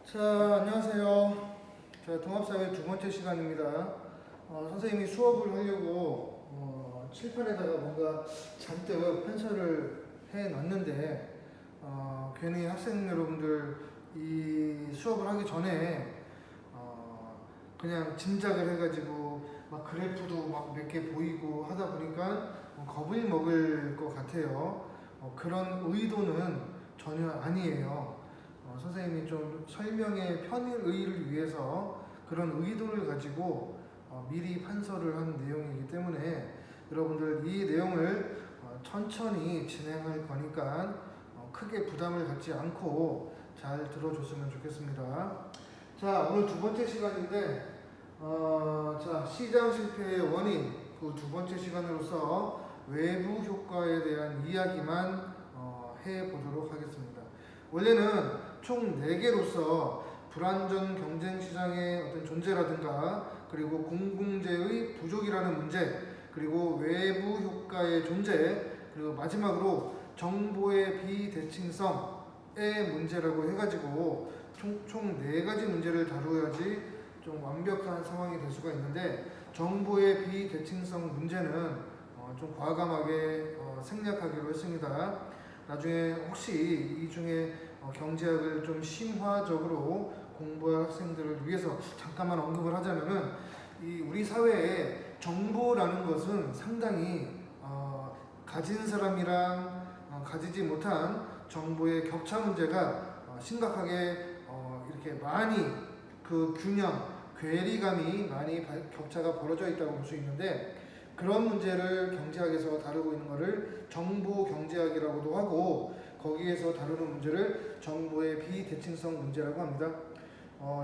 자, 안녕하세요. 자, 통합사회 두 번째 시간입니다. 선생님이 수업을 하려고 칠판에다가 뭔가 잔뜩 편서를 해놨는데 괜히 학생 여러분들 이 수업을 하기 전에 그냥 짐작을 해가지고 막 그래프도 막 몇 개 보이고 하다 보니까 겁을 먹을 것 같아요. 그런 의도는 전혀 아니에요. 선생님이 좀 설명의 편의를 위해서 그런 의도를 가지고 미리 판서를 한 내용이기 때문에 여러분들 이 내용을 천천히 진행할 거니까 크게 부담을 갖지 않고 잘 들어줬으면 좋겠습니다. 자, 오늘 두 번째 시간인데 자, 시장 실패의 원인 그 두 번째 시간으로서 외부 효과에 대한 이야기만 해보도록 하겠습니다. 원래는 총 4개로서 불안전 경쟁 시장의 어떤 존재라든가 그리고 공공재의 부족이라는 문제 그리고 외부 효과의 존재 그리고 마지막으로 정보의 비대칭성의 문제라고 해가지고 총 4가지 문제를 다루어야지 좀 완벽한 상황이 될 수가 있는데 정보의 비대칭성 문제는 좀 과감하게 생략하기로 했습니다. 나중에 혹시 이 중에 경제학을 좀 심화적으로 공부할 학생들을 위해서 잠깐만 언급을 하자면은 이 우리 사회에 정보라는 것은 상당히 가진 사람이랑 가지지 못한 정보의 격차 문제가 심각하게 이렇게 많이 그 균형, 괴리감이 많이 격차가 벌어져 있다고 볼 수 있는데 그런 문제를 경제학에서 다루고 있는 것을 정보 경제학이라고도 하고 거기에서 다루는 문제를 정보의 비대칭성 문제라고 합니다.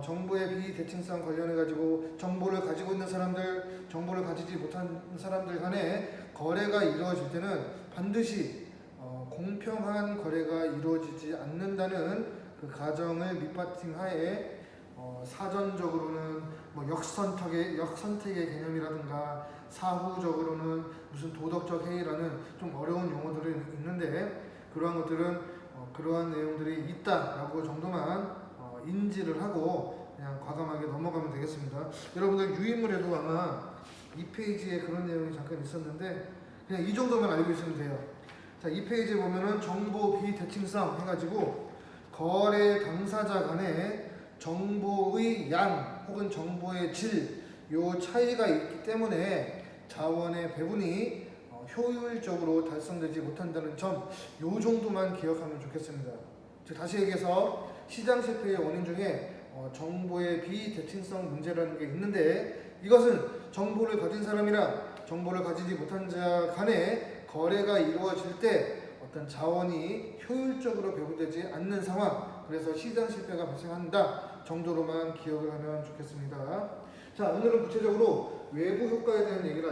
정보의 비대칭성 관련해 가지고 정보를 가지고 있는 사람들, 정보를 가지지 못한 사람들 간에 거래가 이루어질 때는 반드시 공평한 거래가 이루어지지 않는다는 그 가정을 밑바탕하에 사전적으로는 뭐 역선택의 개념이라든가 사후적으로는 무슨 도덕적 해이라는 좀 어려운 용어들이 있는데 그러한 것들은 그러한 내용들이 있다라고 정도만 인지를 하고 그냥 과감하게 넘어가면 되겠습니다. 여러분들 유인물에도 아마 2페이지에 그런 내용이 잠깐 있었는데 그냥 이 정도만 알고 있으면 돼요. 자, 2페이지에 보면은 정보 비대칭성 해가지고 거래 당사자 간에 정보의 양 혹은 정보의 질 요 차이가 있기 때문에 자원의 배분이 효율적으로 달성되지 못한다는 점 요 정도만 기억하면 좋겠습니다. 즉 다시 얘기해서 시장 실패의 원인 중에 정보의 비대칭성 문제라는 게 있는데 이것은 정보를 가진 사람이랑 정보를 가지지 못한 자 간에 거래가 이루어질 때 어떤 자원이 효율적으로 배분되지 않는 상황 그래서 시장 실패가 발생한다 정도로만 기억을 하면 좋겠습니다. 자, 오늘은 구체적으로 외부 효과에 대한 얘기를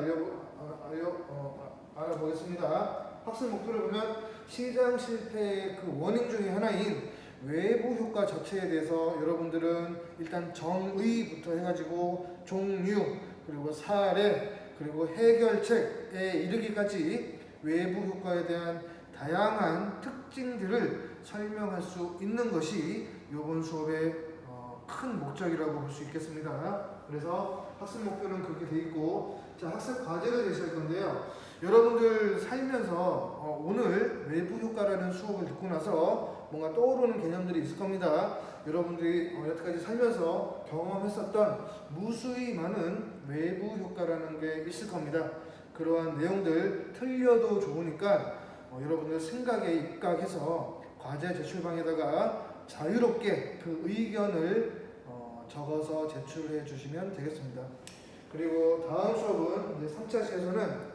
알아보겠습니다. 학습 목표를 보면 시장 실패의 그 원인 중에 하나인 외부 효과 자체에 대해서 여러분들은 일단 정의부터 해가지고 종류 그리고 사례 그리고 해결책에 이르기까지 외부 효과에 대한 다양한 특징들을 설명할 수 있는 것이 이번 수업의 큰 목적이라고 볼 수 있겠습니다. 그래서 학습 목표는 그렇게 돼 있고 자, 학습 과제를 제시할 건데요. 여러분들 살면서 오늘 외부 효과라는 수업을 듣고 나서 뭔가 떠오르는 개념들이 있을 겁니다. 여러분들이 여태까지 살면서 경험했었던 무수히 많은 외부 효과라는 게 있을 겁니다. 그러한 내용들 틀려도 좋으니까 여러분들 생각에 입각해서 과제 제출방에다가 자유롭게 그 의견을 적어서 제출해 주시면 되겠습니다. 그리고 다음 수업은 이제 3차시에서는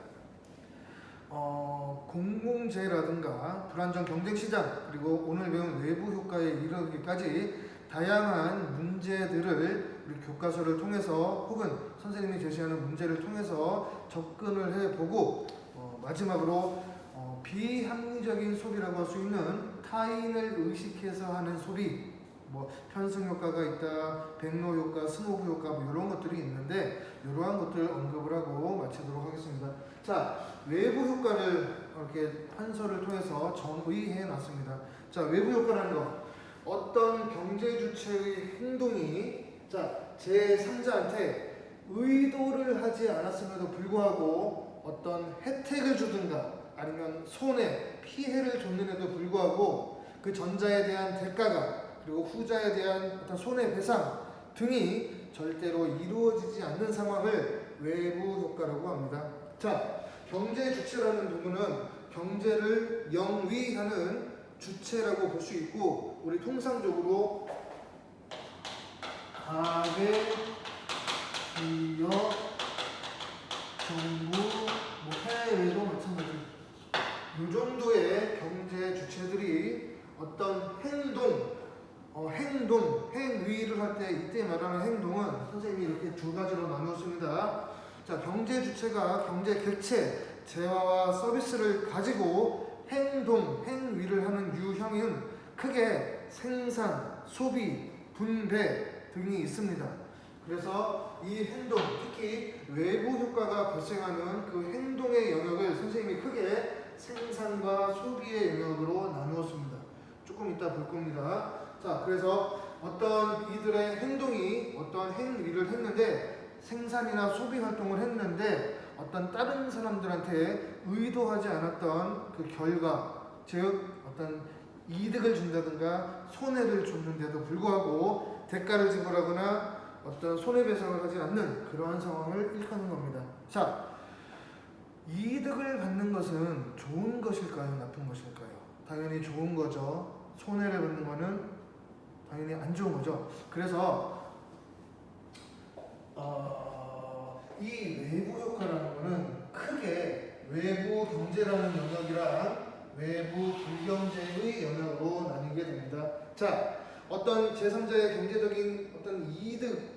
공공재라든가 불안전 경쟁시장 그리고 오늘 배운 외부 효과에 이르기까지 다양한 문제들을 우리 교과서를 통해서 혹은 선생님이 제시하는 문제를 통해서 접근을 해보고 마지막으로 비합리적인 소비라고 할 수 있는 타인을 의식해서 하는 소비 뭐 편승 효과가 있다, 백로 효과, 스노브 효과 뭐 이런 것들이 있는데 이러한 것들을 언급을 하고 마치도록 하겠습니다. 자, 외부 효과를 이렇게 판서를 통해서 정의해 놨습니다. 자, 외부 효과라는 거 어떤 경제 주체의 행동이 제3자한테 의도를 하지 않았음에도 불구하고 어떤 혜택을 주든가 아니면 손해, 피해를 줬는데도 불구하고 그 전자에 대한 대가가 그리고 후자에 대한 어떤 손해배상 등이 절대로 이루어지지 않는 상황을 외부 효과라고 합니다. 자, 경제 주체라는 부분은 경제를 영위하는 주체라고 볼 수 있고, 우리 통상적으로 가계, 기업, 정부, 해외도 마찬가지. 이 정도의 경제 주체들이 어떤 행위를 할 때 이때 말하는 행동은 선생님이 이렇게 두 가지로 나누었습니다. 자, 경제 주체가 경제 객체, 재화와 서비스를 가지고 행위를 하는 유형은 크게 생산, 소비, 분배 등이 있습니다. 그래서 이 행동, 특히 외부 효과가 발생하는 그 행동의 영역을 선생님이 크게 생산과 소비의 영역으로 나누었습니다. 조금 이따 볼 겁니다. 자, 그래서 어떤 이들의 행동이 어떤 행위를 했는데, 생산이나 소비 활동을 했는데 어떤 다른 사람들한테 의도하지 않았던 그 결과, 즉 어떤 이득을 준다든가 손해를 줬는데도 불구하고 대가를 지불하거나 어떤 손해배상을 하지 않는 그러한 상황을 일컫는 겁니다. 자, 이득을 받는 것은 좋은 것일까요? 나쁜 것일까요? 당연히 좋은 거죠. 손해를 받는 거는 당연히 안 좋은 거죠. 그래서 이 외부 효과라는 거는 크게 외부 경제라는 영역이랑 외부 불경제의 영역으로 나뉘게 됩니다. 자, 어떤 제3자의 경제적인 어떤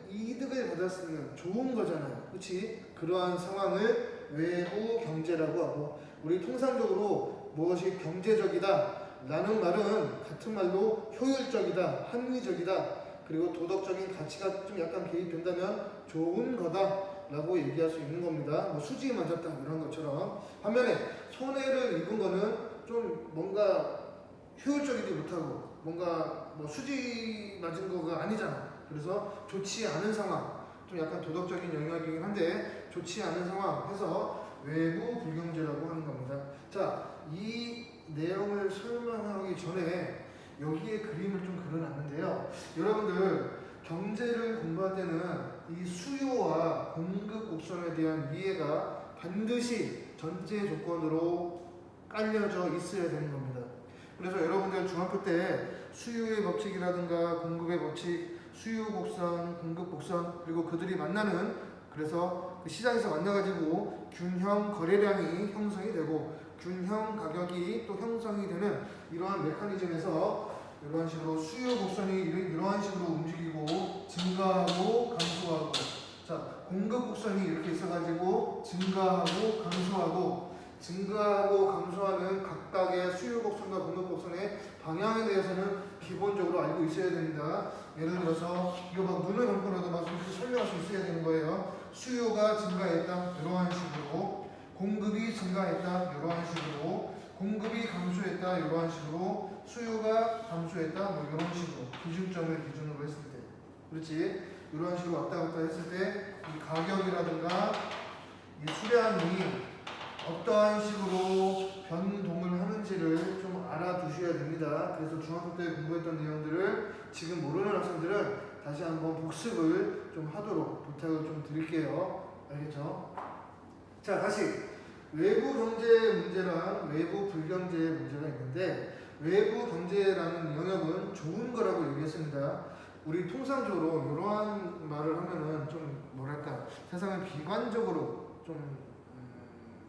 이득을 받았으면 좋은 거잖아요. 그렇지? 그러한 상황을 외부 경제라고 하고, 우리 통상적으로 무엇이 경제적이다 라는 말은 같은 말로 효율적이다, 합리적이다, 그리고 도덕적인 가치가 좀 약간 개입된다면 좋은 거다 라고 얘기할 수 있는 겁니다. 뭐 수지 맞았다 이런 것처럼. 반면에 손해를 입은 거는 좀 뭔가 효율적이지 못하고 뭔가 뭐 수지 맞은 거가 아니잖아. 그래서 좋지 않은 상황, 좀 약간 도덕적인 영역이긴 한데 좋지 않은 상황 해서 외부 불경제라고 하는 겁니다. 자, 이 내용을 설명하기 전에 여기에 그림을 좀 그려놨는데요. 여러분들 경제를 공부할 때는 이 수요와 공급 곡선에 대한 이해가 반드시 전제 조건으로 깔려져 있어야 되는 겁니다. 그래서 여러분들 중학교 때 수요의 법칙이라든가 공급의 법칙, 수요 곡선, 공급 곡선, 그리고 그들이 만나는, 그래서 그 시장에서 만나가지고 균형 거래량이 형성이 되고 균형 가격이 또 형성이 되는 이러한 메커니즘에서 이런 식으로 수요 곡선이 이러한 식으로 움직이고 증가하고 감소하고, 자, 공급 곡선이 이렇게 있어가지고 증가하고 감소하는 각각의 수요 곡선과 공급 곡선의 방향에 대해서는 기본적으로 알고 있어야 됩니다. 예를 들어서 이거 막 눈을 감고라도 막 이렇게 설명할 수 있어야 되는 거예요. 수요가 증가했다 이러한 식으로, 공급이 증가했다 이러한 식으로, 공급이 감소했다 이러한 식으로, 수요가 감소했다 뭐 이런 식으로 기준점을 기준으로 했을 때, 그렇지? 이런 식으로 왔다 갔다 했을 때 이 가격이라든가 이 수량이 어떠한 식으로 변동을 하는지를 좀 알아두셔야 됩니다. 그래서 중학교 때 공부했던 내용들을 지금 모르는 학생들은 다시 한번 복습을 좀 하도록 부탁을 좀 드릴게요. 알겠죠? 자, 다시 외부 경제 문제랑 외부 불경제 문제가 있는데, 외부 경제라는 영역은 좋은 거라고 얘기했습니다. 우리 통상적으로 이러한 말을 하면은 좀 뭐랄까 세상을 비관적으로 좀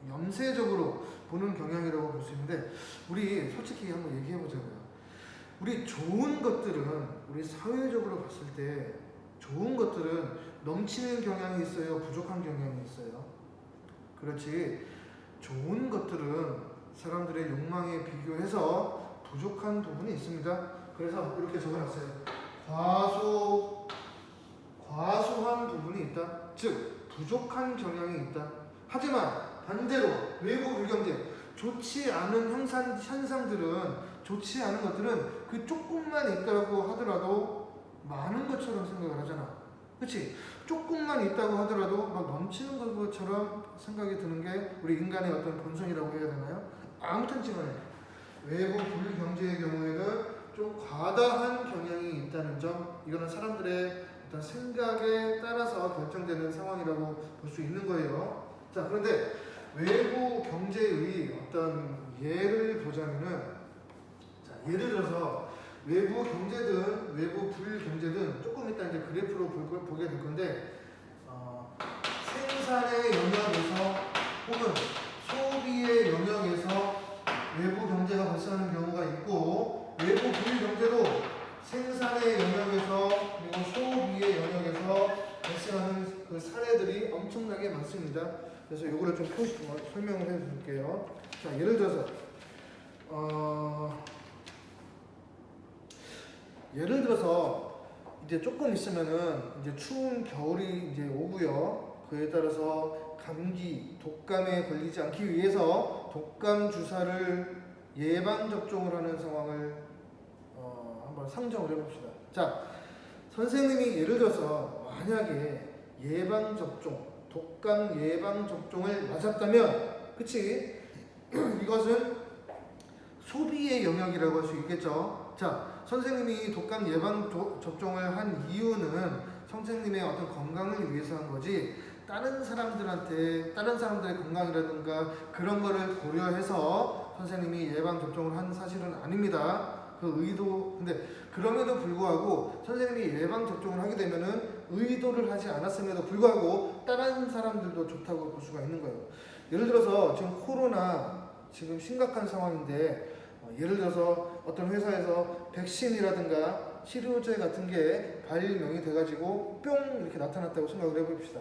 염세적으로 보는 경향이라고 볼 수 있는데, 우리 솔직히 한번 얘기해 보자고요. 우리 좋은 것들은 우리 사회적으로 봤을 때 좋은 것들은 넘치는 경향이 있어요, 부족한 경향이 있어요. 그렇지. 좋은 것들은 사람들의 욕망에 비교해서 부족한 부분이 있습니다. 그래서 이렇게 적어놨어요. 과소한 부분이 있다. 즉 부족한 경향이 있다. 하지만 반대로 외부 불경제, 좋지 않은 현상들은 좋지 않은 것들은 그 조금만 있다고 하더라도 많은 것처럼 생각을 하잖아. 그치? 조금만 있다고 하더라도 막 넘치는 것처럼 생각이 드는 게 우리 인간의 어떤 본성이라고 해야 되나요? 아무튼지간에 외부 불경제의 경우에는 좀 과다한 경향이 있다는 점, 이거는 사람들의 어떤 생각에 따라서 결정되는 상황이라고 볼 수 있는 거예요. 자, 그런데 외부 경제의 어떤 예를 보자면은, 자, 예를 들어서 외부 경제든 외부 불경제든 조금 이따 이제 그래프로 보게 될 건데, 생산의 영역에서 혹은 소비의 영역에서 외부 경제가 발생하는 경우가 있고, 외부 불경제도 생산의 영역에서 그리고 소비의 영역에서 발생하는 그 사례들이 엄청나게 많습니다. 그래서 이거를 좀 설명을 해줄게요. 자, 예를 들어서 이제 조금 있으면은 이제 추운 겨울이 이제 오고요. 그에 따라서 감기, 독감에 걸리지 않기 위해서 독감 주사를 예방 접종을 하는 상황을 한번 상정을 해봅시다. 자, 선생님이 예를 들어서 만약에 예방 접종, 독감 예방 접종을 맞았다면, 그치? 이것은 소비의 영역이라고 할 수 있겠죠. 자, 선생님이 독감 예방 접종을 한 이유는 선생님의 어떤 건강을 위해서 한 거지, 다른 사람들의 건강이라든가 그런 거를 고려해서 선생님이 예방 접종을 한 사실은 아닙니다. 그 의도, 근데 그럼에도 불구하고 선생님이 예방 접종을 하게 되면은 의도를 하지 않았음에도 불구하고 다른 사람들도 좋다고 볼 수가 있는 거예요. 예를 들어서 지금 코로나 지금 심각한 상황인데, 예를 들어서 어떤 회사에서 백신이라든가 치료제 같은 게 발명이 돼가지고 뿅 이렇게 나타났다고 생각을 해봅시다.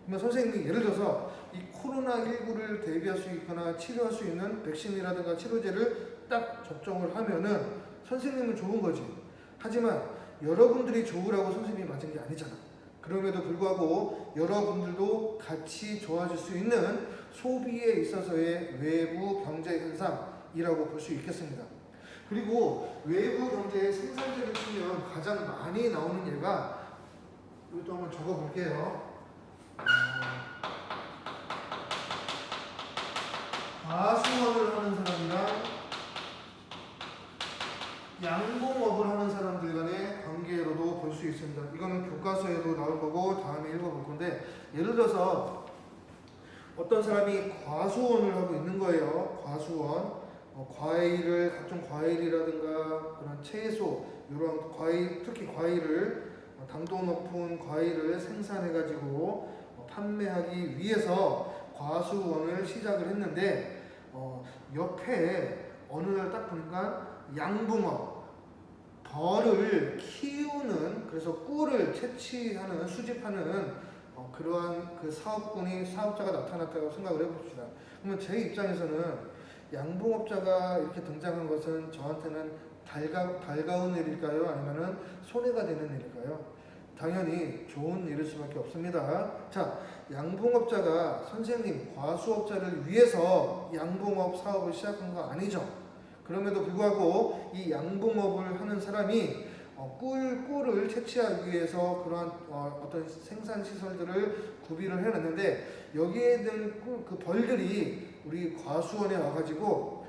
그러면 선생님이 예를 들어서 이 코로나19를 대비할 수 있거나 치료할 수 있는 백신이라든가 치료제를 딱 접종을 하면은 선생님은 좋은 거지. 하지만 여러분들이 좋으라고 선생님이 맞은 게 아니잖아. 그럼에도 불구하고 여러분들도 같이 좋아질 수 있는 소비에 있어서의 외부 경제 현상이라고 볼 수 있겠습니다. 그리고 외부 경제의 생산적인 측면 가장 많이 나오는 예가, 이것도 한번 적어볼게요. 과수원을 하는 사람이랑 양봉업을 하는 사람들 간의 관계로도 볼 수 있습니다. 이거는 교과서에도 나올 거고 다음에 읽어볼 건데, 예를 들어서 어떤 사람이 과수원을 하고 있는 거예요. 과수원. 과일을, 각종 과일이라든가 그런 채소, 이런 과일, 특히 과일을, 당도 높은 과일을 생산해가지고 판매하기 위해서 과수원을 시작을 했는데, 옆에 어느 날 딱 보니까 양봉업, 벌을 키우는, 그래서 꿀을 채취하는, 수집하는 그러한 그 사업자가 나타났다고 생각을 해봅시다. 그러면 제 입장에서는 양봉업자가 이렇게 등장한 것은 저한테는 달가운 일일까요? 아니면은 손해가 되는 일일까요? 당연히 좋은 일일 수밖에 없습니다. 자, 양봉업자가 선생님, 과수업자를 위해서 양봉업 사업을 시작한 거 아니죠. 그럼에도 불구하고 이 양봉업을 하는 사람이 꿀을 채취하기 위해서 그러한 어떤 생산 시설들을 구비를 해놨는데, 여기에 있는 그 벌들이 우리 과수원에 와가지고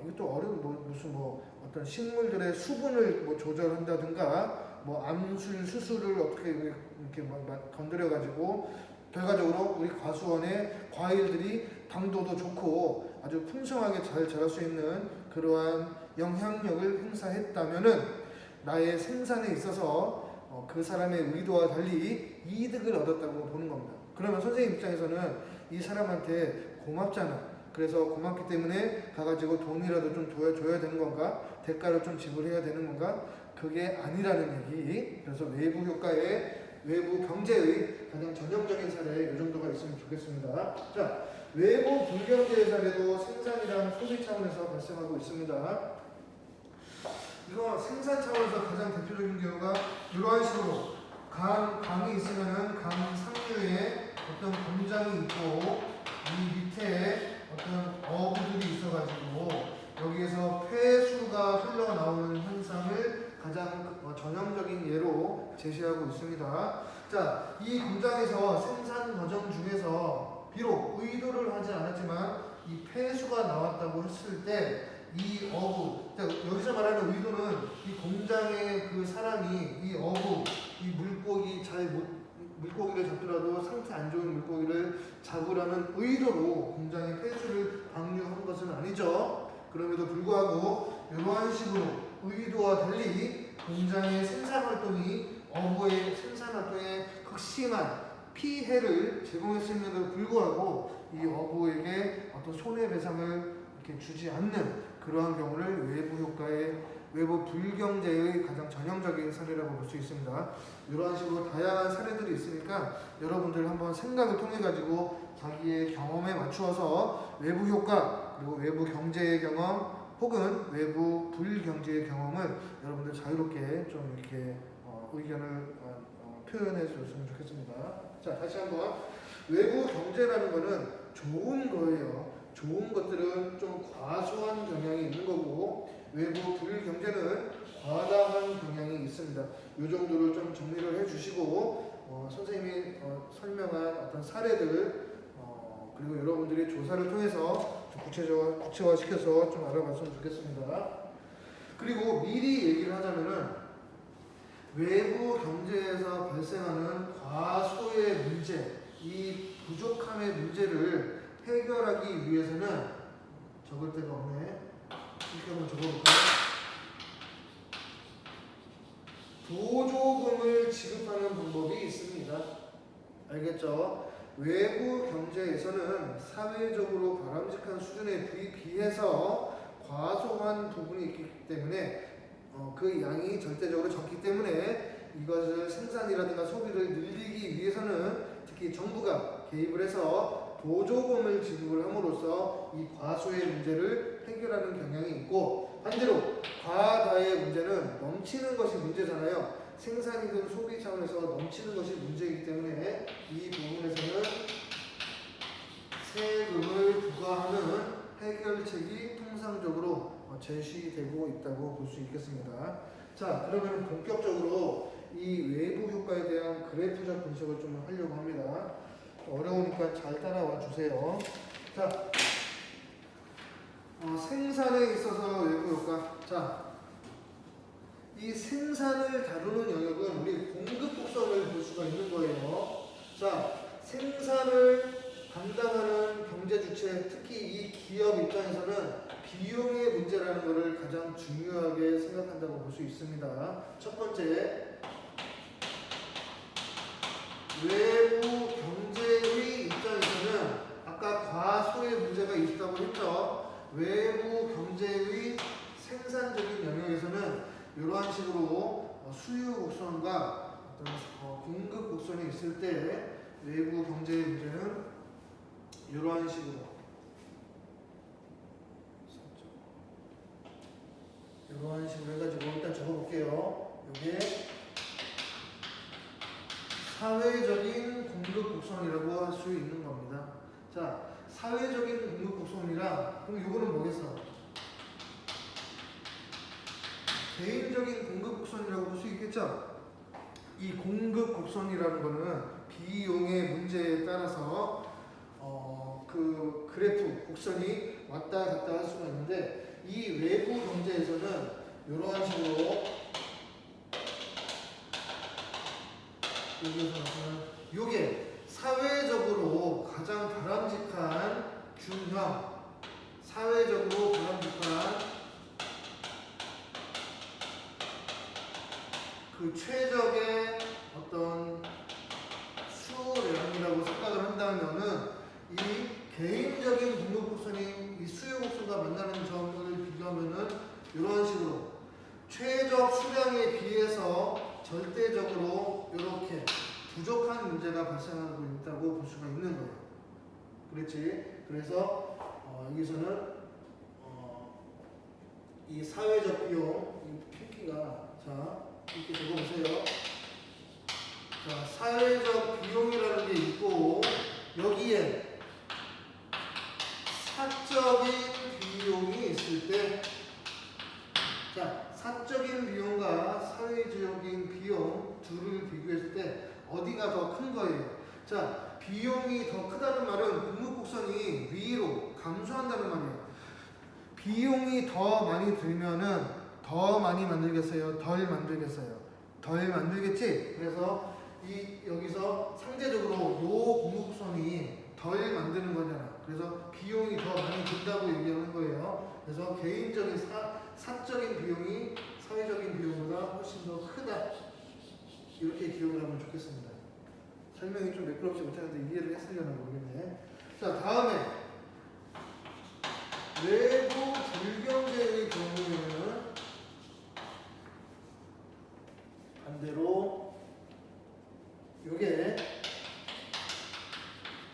이것도 어려운 무슨 어떤 식물들의 수분을 조절한다든가 암술 수술을 어떻게 이렇게 건드려가지고 결과적으로 우리 과수원의 과일들이 당도도 좋고 아주 풍성하게 잘 자랄 수 있는 그러한 영향력을 행사했다면은 나의 생산에 있어서 그 사람의 의도와 달리 이득을 얻었다고 보는 겁니다. 그러면 선생님 입장에서는 이 사람한테 고맙잖아. 그래서 고맙기 때문에 가가지고 돈이라도 좀 줘야 되는 건가? 대가를 좀 지불해야 되는 건가? 그게 아니라는 얘기. 그래서 외부 효과의, 외부 경제의 가장 전형적인 사례 이 정도가 있으면 좋겠습니다. 자, 외부 불경제의 사례도 생산이랑 소비 차원에서 발생하고 있습니다. 이거 생산 차원에서 가장 대표적인 경우가 이러한 식으로 강이 있으면은 강 상류에 어떤 공장이 있고 이 밑에 어떤 어부들이 있어가지고 여기에서 폐수가 흘러나오는 현상을 가장 전형적인 예로 제시하고 있습니다. 자, 이 공장에서 생산 과정 중에서 비록 의도를 하지 않았지만 이 폐수가 나왔다고 했을 때 이 어부, 여기서 말하는 의도는 이 공장의 그 사람이 이 어부, 이 물고기를 잡더라도 상태 안 좋은 물고기를 잡으라는 의도로 공장의 폐수를 방류한 것은 아니죠. 그럼에도 불구하고 이러한 식으로 의도와 달리 공장의 생산 활동이 어부의 생산 활동에 극심한 피해를 제공했음에도 불구하고 이 어부에게 어떤 손해배상을 이렇게 주지 않는 그러한 경우를 외부 불경제의 가장 전형적인 사례라고 볼 수 있습니다. 이러한 식으로 다양한 사례들이 있으니까 여러분들 한번 생각을 통해 가지고 자기의 경험에 맞추어서 외부 효과 그리고 외부 경제의 경험 혹은 외부 불경제의 경험을 여러분들 자유롭게 좀 이렇게 의견을 표현해 주셨으면 좋겠습니다. 자, 다시 한번 외부 경제라는 거는 좋은 거예요. 좋은 것들은 좀 과소한 경향이 있는 거고 외부 불경제는 과다한 경향이 있습니다. 이 정도를 좀 정리를 해주시고 선생님이 설명한 어떤 사례들 그리고 여러분들이 조사를 통해서 좀 구체화시켜서 좀 알아봤으면 좋겠습니다. 그리고 미리 얘기를 하자면은 외부 경제에서 발생하는 과소의 문제, 이 부족함의 문제를 해결하기 위해서는 적을 데가 없네. 이렇게 한번 적어볼까요? 보조금을 지급하는 방법이 있습니다. 알겠죠? 외부 경제에서는 사회적으로 바람직한 수준에 비해서 과소한 부분이 있기 때문에 그 양이 절대적으로 적기 때문에 이것을 생산이라든가 소비를 늘리기 위해서는 특히 정부가 개입을 해서 보조금을 지급을 함으로써 이 과소의 문제를 해결하는 경향이 있고 반대로 과다의 문제는 넘치는 것이 문제잖아요. 생산이든 소비 차원에서 넘치는 것이 문제이기 때문에 이 부분에서는 세금을 부과하는 해결책이 통상적으로 제시되고 있다고 볼 수 있겠습니다. 자, 그러면 본격적으로 이 외부 효과에 대한 그래프적 분석을 좀 하려고 합니다. 어려우니까 잘 따라와 주세요. 자, 생산에 있어서 외부 효과. 자, 이 생산을 다루는 영역은 우리 공급 곡선을 볼 수가 있는 거예요. 자, 생산을 담당하는 경제 주체, 특히 이 기업 입장에서는 비용의 문제라는 것을 가장 중요하게 생각한다고 볼 수 있습니다. 첫 번째, 외부 경제의 입장에서는 아까 과소의 문제가 있다고 했죠. 외부 경제의 생산적인 영역에서는 이러한 식으로 수요 곡선과 어떤 공급 곡선이 있을 때 외부 경제의 문제는 이러한 식으로 해가지고 일단 적어볼게요. 이게 사회적인 공급 곡선이라고 할 수 있는 겁니다. 자, 사회적인 공급 곡선이라 그럼 이거는 뭐겠어? 개인적인 공급 곡선이라고 볼 수 있겠죠? 이 공급 곡선이라는 거는 비용의 문제에 따라서 그 그래프 곡선이 왔다 갔다 할 수가 있는데 이 외부 경제에서는 이러한 식으로 여기서 나타나는 요게 사회적으로 가장 바람직한 균형, 사회적으로 바람직한 그 최적의 어떤 수량이라고 생각을 한다면은 이 개인적인 공급 곡선이 이 수요 곡선과 만나는 점을 비교하면은 이런 식으로 최적 수량에 비해서 절대적으로 이렇게 부족한 문제가 발생하고 있다고 볼 수가 있는 거예요. 그렇지? 그래서 여기서는 이 사회적 비용, 이 필기가 자 이렇게 적어보세요. 자, 사회적 비용이라는 게 있고 여기에 사적인 비용이 있을 비교했을 때, 자, 사적인 비용과 사회적인 비용 둘을 비교했을 때 어디가 더 큰 거예요? 자, 비용이 더 크다는 말은 공급곡선이 위로 감소한다는 말이에요. 비용이 더 많이 들면은 더 많이 만들겠어요? 덜 만들겠어요? 덜 만들겠지? 그래서 여기서 상대적으로 요 공급선이 덜 만드는 거잖아. 그래서 비용이 더 많이 든다고 얘기하는 거예요. 그래서 개인적인 사적인 비용이 사회적인 비용보다 훨씬 더 크다. 이렇게 기억을 하면 좋겠습니다. 설명이 좀 매끄럽지 못하는데 이해를 했으려나 모르겠네. 자, 다음에 외부 불경제의 경우에는 반대로 요게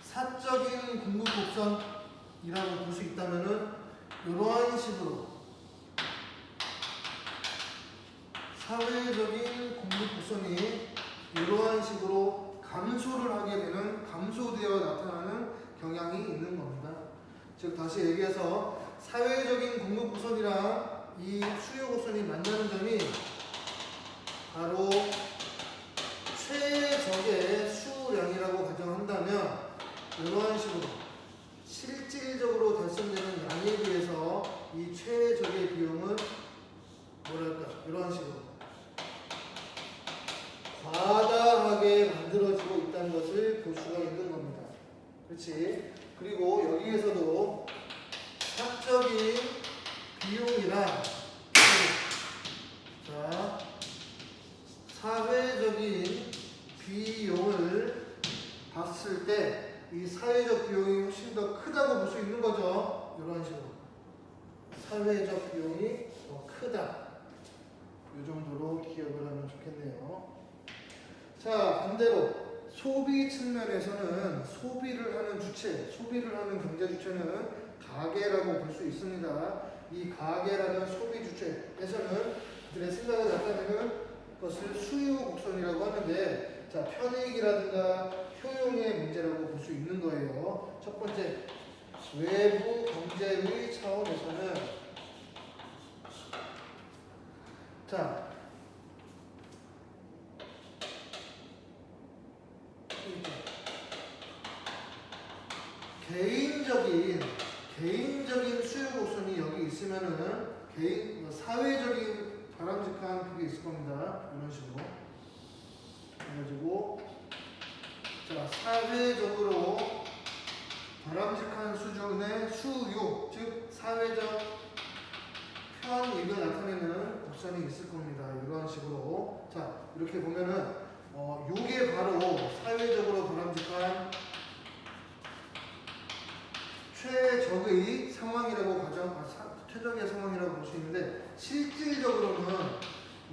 사적인 공급곡선이라고 볼 수 있다면은 이러한 식으로 사회적인 공급곡선이 이러한 식으로 감소를 하게 되는, 감소되어 나타나는 경향이 있는 겁니다. 즉 다시 얘기해서 사회적인 공급곡선이랑 이 수요곡선이 만나는 점이 바로 최적의 수량이라고 가정한다면 이러한 식으로 실질적으로 달성되는 양에 비해서 이 최적의 비용은 뭐랄까 이러한 식으로 과다하게 만들어지고 있다는 것을 볼 수가 있는 겁니다. 그렇지? 그리고 여기에서도 사적인 비용이랑 자, 사회적인 비용을 봤을 때 이 사회적 비용이 훨씬 더 크다고 볼 수 있는 거죠. 이런 식으로 사회적 비용이 더 크다. 이 정도로 기억을 하면 좋겠네요. 자, 반대로 소비 측면에서는 소비를 하는 주체, 소비를 하는 경제 주체는 가계라고 볼 수 있습니다. 이 가계라는 소비 주체에서는 그들의 생각을 나타내는 것을 수요 곡선이라고 하는데, 자, 편익이라든가 효용의 문제라고 볼 수 있는 거예요. 첫 번째, 외부 경제의 차원에서는 자, 개인적인 수요 곡선이 여기 있으면은 사회적인 바람직한 그게 있을 겁니다. 이런 식으로 해가지고 자, 사회적으로 바람직한 수준의 수요, 즉 사회적 편익을 나타내는 곡선이 있을 겁니다. 이러한 식으로 자, 이렇게 보면은 요게 바로 사회적으로 바람직한 최적의 상황이라고 최적의 상황이라고 볼 수 있는데, 실질적으로는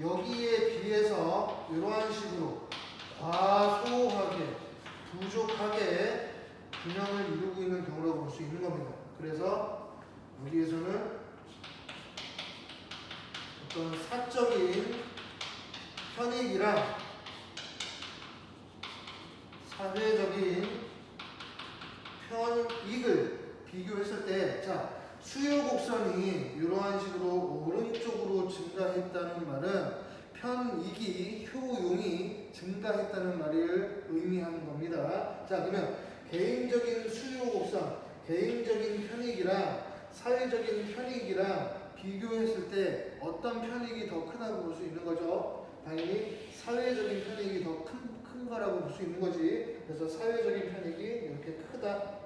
여기에 비해서 이러한 식으로 과소하게 부족하게 균형을 이루고 있는 경우라고 볼 수 있는 겁니다. 그래서 여기에서는 어떤 사적인 편익이랑 사회적인 편익을 비교했을 때, 자, 수요 곡선이 이러한 식으로 오른쪽으로 증가했다는 말은 편익이, 효용이 증가했다는 말을 의미하는 겁니다. 자, 그러면 개인적인 수요 곡선, 개인적인 편익이랑 사회적인 편익이랑 비교했을 때 어떤 편익이 더 크다고 볼 수 있는 거죠? 당연히 사회적인 편익이 더 큰 거라고 볼 수 있는 거지. 그래서 사회적인 편익이 이렇게 크다.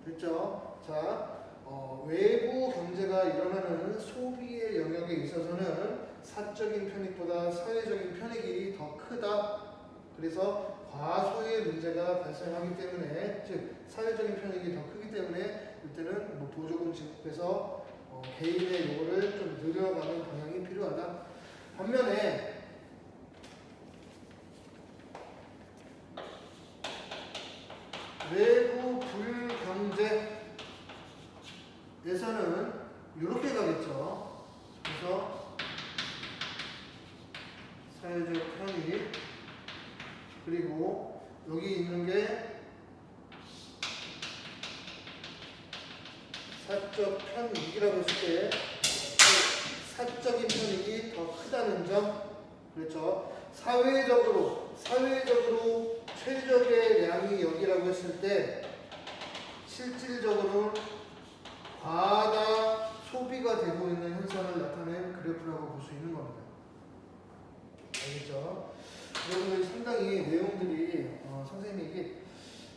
됐죠? 자, 외부 경제가 일어나는 소비의 영역에 있어서는 사적인 편익보다 사회적인 편익이 더 크다. 그래서 과소의 문제가 발생하기 때문에, 즉 사회적인 편익이 더 크기 때문에 이때는 보조금 지급해서 개인의 요구를 좀 늘려가는 방향이 필요하다. 반면에 외부 불경제에서는 이렇게 가겠죠. 그래서 사회적 편익, 그리고 여기 있는 게 사적 편익이라고 했을 때 사적인 편익이 더 크다는 점. 그렇죠. 사회적으로 최적의 량이 여기라고 했을 때 실질적으로 과하다 소비가 되고 있는 현상을 나타낸 그래프라고 볼 수 있는 겁니다. 알겠죠? 여러분들 상당히 내용들이 선생님이 이게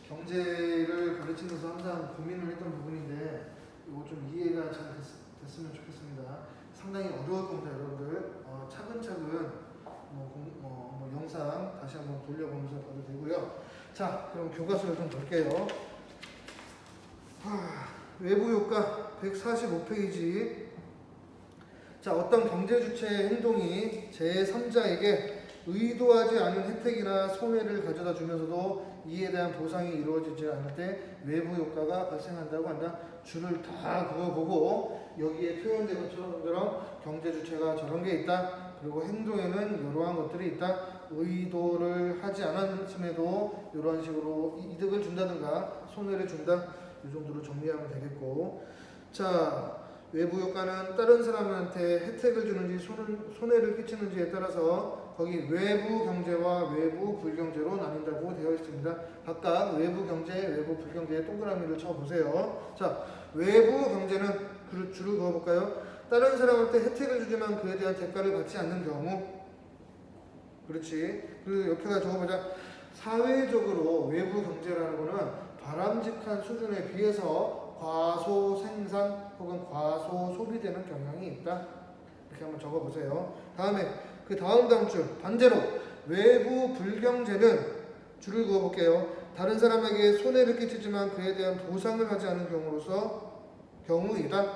경제를 가르치면서 항상 고민을 했던 부분인데 이거 좀 이해가 잘 됐으면 좋겠습니다. 상당히 어려울 겁니다, 여러분들. 차근차근 영상 다시 한번 돌려보면서 봐도 되고요. 자, 그럼 교과서를 좀 볼게요. 외부 효과 145페이지. 자, 어떤 경제 주체의 행동이 제3자에게 의도하지 않은 혜택이나 손해를 가져다 주면서도 이에 대한 보상이 이루어지지 않을 때 외부 효과가 발생한다고 한다. 줄을 다 그어보고 여기에 표현된 것처럼 경제 주체가 저런 게 있다. 그리고 행동에는 이러한 것들이 있다. 의도를 하지 않았음에도 이러한 식으로 이득을 준다든가 손해를 준다. 이 정도로 정리하면 되겠고, 자, 외부 효과는 다른 사람한테 혜택을 주는지 손해를 끼치는지에 따라서 거기 외부 경제와 외부 불경제로 나뉜다고 되어 있습니다. 각각 외부 경제, 외부 불경제에 동그라미를 쳐보세요. 자, 외부 경제는 줄을 그어볼까요? 다른 사람한테 혜택을 주지만 그에 대한 대가를 받지 않는 경우. 그렇지. 그리고 옆에다 적어보자. 사회적으로 외부 경제라는 거는 바람직한 수준에 비해서 과소 생산 혹은 과소 소비되는 경향이 있다. 이렇게 한번 적어보세요. 다음에 그 다음 줄 반대로 외부 불경제는 줄을 그어볼게요. 다른 사람에게 손해를 끼치지만 그에 대한 보상을 하지 않은 경우이다.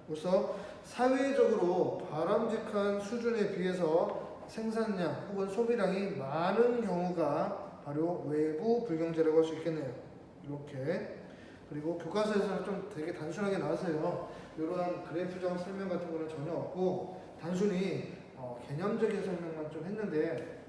그래서 사회적으로 바람직한 수준에 비해서 생산량 혹은 소비량이 많은 경우가 바로 외부 불경제라고 할 수 있겠네요. 이렇게. 그리고 교과서에서는 좀 되게 단순하게 나왔어요. 이러한 그래프적 설명 같은 거는 전혀 없고 단순히 개념적인 설명만 좀 했는데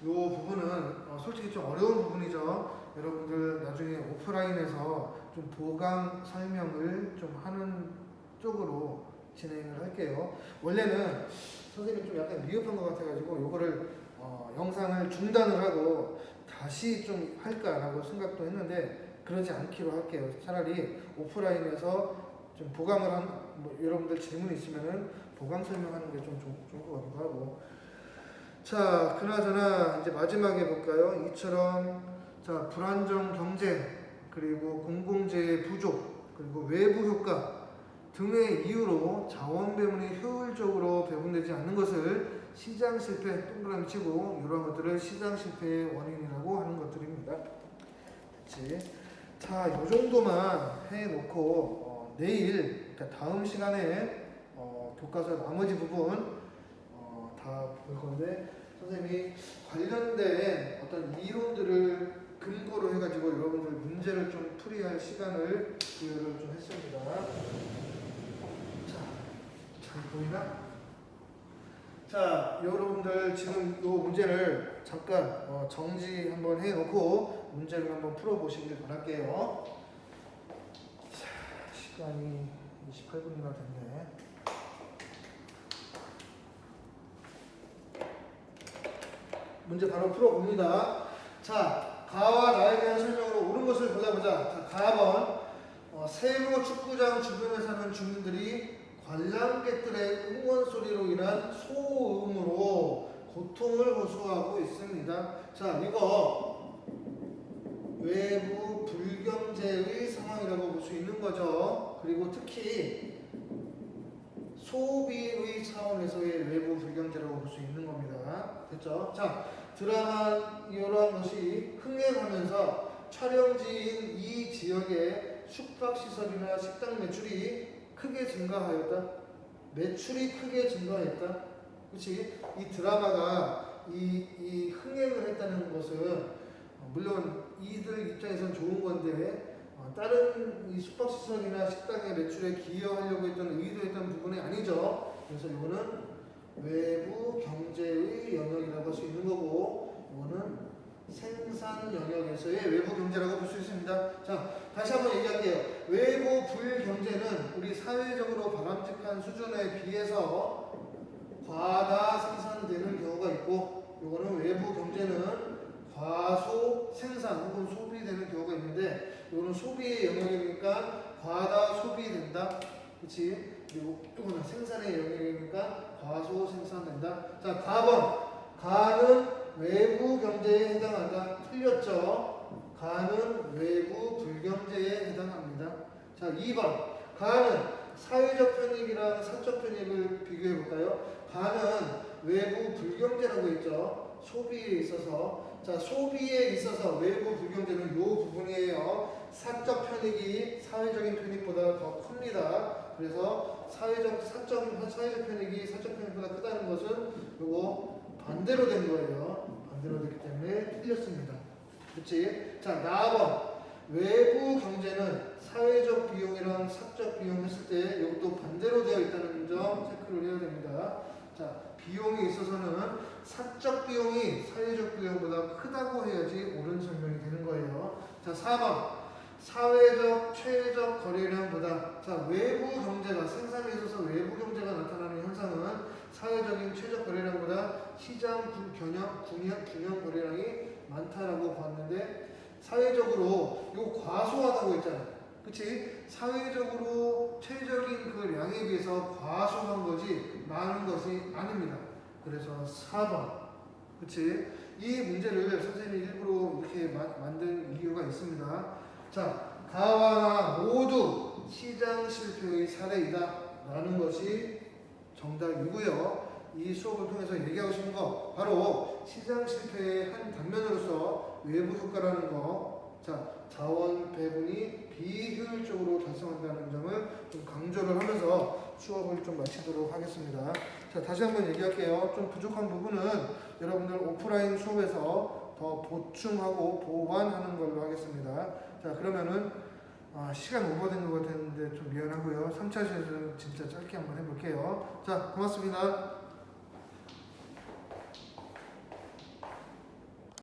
이 부분은 솔직히 좀 어려운 부분이죠. 여러분들 나중에 오프라인에서 좀 보강 설명을 좀 하는 쪽으로 진행을 할게요. 원래는 선생님이 좀 약간 미흡한 것 같아가지고 이거를 영상을 중단을 하고 다시 좀 할까라고 생각도 했는데 그러지 않기로 할게요. 차라리 오프라인에서 좀 보강을 여러분들 질문 있으면은 보강 설명하는 게 좀 좋을 것 같기도 하고. 자, 그나저나 이제 마지막에 볼까요? 이처럼 자, 불안정 경제 그리고 공공재의 부족 그리고 외부 효과 등의 이유로 자원 배분이 효율적으로 배분되지 않는 것을 시장 실패 동그라미 치고 이러한 것들을 시장 실패의 원인이라고 하는 것들입니다. 그렇지? 자, 이 정도만 해놓고 내일 그러니까 다음 시간에 교과서 나머지 부분 다 볼 건데 선생님이 관련된 어떤 이론들을 근거로 해가지고 여러분들 문제를 좀 풀이할 시간을 부여를 좀 했습니다. 자, 잘 보이나? 자, 여러분들 지금 이 문제를 잠깐 정지 한번 해놓고 문제를 한번 풀어보시길 바랄게요. 자, 시간이 28분이나 됐네. 문제 바로 풀어봅니다. 자, 가와 나에 대한 설명으로 옳은 것을 골라보자. 자, 가번 세모 축구장 주변에 사는 주민들이 관람객들의 응원 소리로 인한 소음으로 고통을 호소하고 있습니다. 자, 이거 외부 불경제의 상황이라고 볼 수 있는 거죠. 그리고 특히 소비의 차원에서의 외부 불경제라고 볼 수 있는 겁니다. 됐죠? 자, 드라마 이러한 것이 흥행하면서 촬영지인 이 지역의 숙박시설이나 식당 매출이 크게 증가하였다. 매출이 크게 증가했다. 그렇지? 이 드라마가 이 흥행을 했다는 것은 물론 이들 입장에서는 좋은 건데 다른 이 숙박시설이나 식당의 매출에 기여하려고 했던 의도했던 부분이 아니죠. 그래서 이거는 외부 경제의 영역이라고 할 수 있는 거고 이거는 생산 영역에서의 외부 경제라고 볼 수 있습니다. 자, 다시 한번 얘기할게요. 외부 불경제는 우리 사회적으로 바람직한 수준에 비해서 과다 생산되는 경우가 있고, 이거는 외부 경제는 과소 생산 혹은 소비되는 경우가 있는데, 이거는 소비의 영역이니까 과다 소비된다. 그치? 그리고 이거는 생산의 영역이니까 과소 생산된다. 자, 4번. 가는 외부 경제에 해당한다. 틀렸죠? 가는 외부 불경제에 해당합니다. 자, 2번. 가는 사회적 편익이랑 사적 편익을 비교해 볼까요? 가는 외부 불경제라고 했죠. 소비에 있어서. 자, 소비에 있어서 외부 불경제는 이 부분이에요. 사적 편익이 사회적인 편익보다 더 큽니다. 그래서 사회적 편익이 사적 편익보다 크다는 것은 요거 반대로 된 거예요. 반대로 됐기 때문에 틀렸습니다. 그치? 자, 나번. 외부 경제는 사회적 비용이랑 사적 비용 했을 때 이것도 반대로 되어 있다는 점 체크를 해야 됩니다. 자, 비용에 있어서는 사적 비용이 사회적 비용보다 크다고 해야지 옳은 설명이 되는 거예요. 자, 4번. 사회적 최적 거래량보다, 자, 외부 경제가 생산에 있어서 외부 경제가 나타나는 현상은 사회적인 최적 거래량보다 시장 균형 거래량이 많다라고 봤는데, 사회적으로 이거 과소하다고 했잖아. 그치? 사회적으로 최적인 그 량에 비해서 과소한 거지 많은 것이 아닙니다. 그래서 4번. 그치? 이 문제를 선생님이 일부러 이렇게 만든 이유가 있습니다. 자, 가와 나 모두 시장 실패의 사례이다 라는 것이 정답이고요. 이 수업을 통해서 얘기하고 싶은 거 바로 시장 실패의 한 단면으로서 외부 효과라는 거, 자, 자원 배분이 비효율적으로 달성한다는 점을 좀 강조를 하면서 수업을 좀 마치도록 하겠습니다. 자, 다시 한번 얘기할게요. 좀 부족한 부분은 여러분들 오프라인 수업에서 더 보충하고 보완하는 걸로 하겠습니다. 자, 그러면은 시간 오버된 것 같았는데 좀 미안하고요. 3차 시험은 진짜 짧게 한번 해볼게요. 자, 고맙습니다.